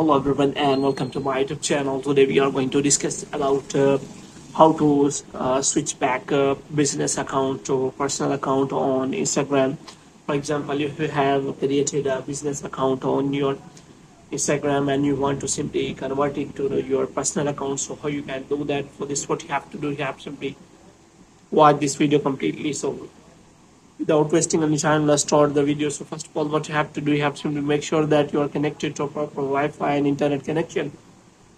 Hello everyone and welcome to my YouTube channel. Today we are going to discuss about how to switch back a business account to personal account on Instagram. For example, if you have created a business account on your Instagram and you want to simply convert it to your personal account, so how you can do that? For this, what you have to do, you have to simply watch this video completely. So without wasting any time, let's start the video. So first of all, what you have to do, you have to make sure that you are connected to a proper Wi-Fi and internet connection.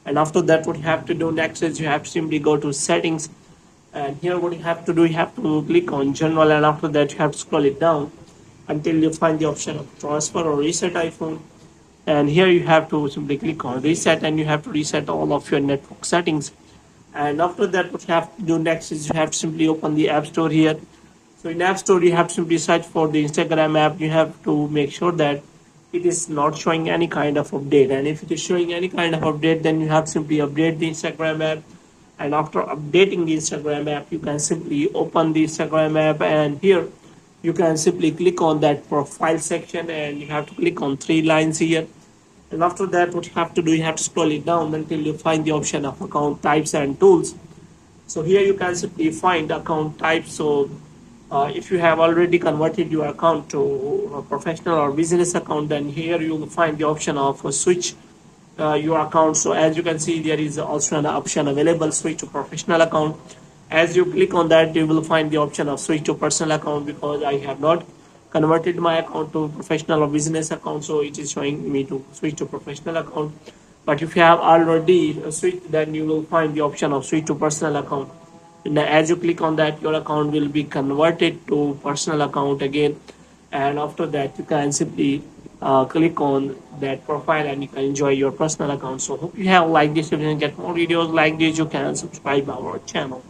And after that, what you have to do next is you have to simply go to settings, and here what you have to do, you have to click on general, and after that you have to scroll it down until you find the option of transfer or reset iPhone. And here you have to simply click on reset, and you have to reset all of your network settings. And after that, what you have to do next is you have to simply open the App Store here. So in App Store, you have to simply search for the Instagram app. You have to make sure that it is not showing any kind of update. And if it is showing any kind of update, then you have to simply update the Instagram app. And after updating the Instagram app, you can simply open the Instagram app, and here you can simply click on that profile section, and you have to click on three lines here. And after that, what you have to do, you have to scroll it down until you find the option of account types and tools. So here you can simply find account types. So if you have already converted your account to a professional or business account, then here you will find the option of switch your account. So as you can see, there is also an option available, switch to professional account. As you click on that, you will find the option of switch to personal account, because I have not converted my account to professional or business account, so it is showing me to switch to professional account. But if you have already switched, then you will find the option of switch to personal account. And as you click on that, your account will be converted to personal account again. And after that, you can simply click on that profile, and you can enjoy your personal account. So hope you have liked this. If you get more videos like this, you can subscribe our channel.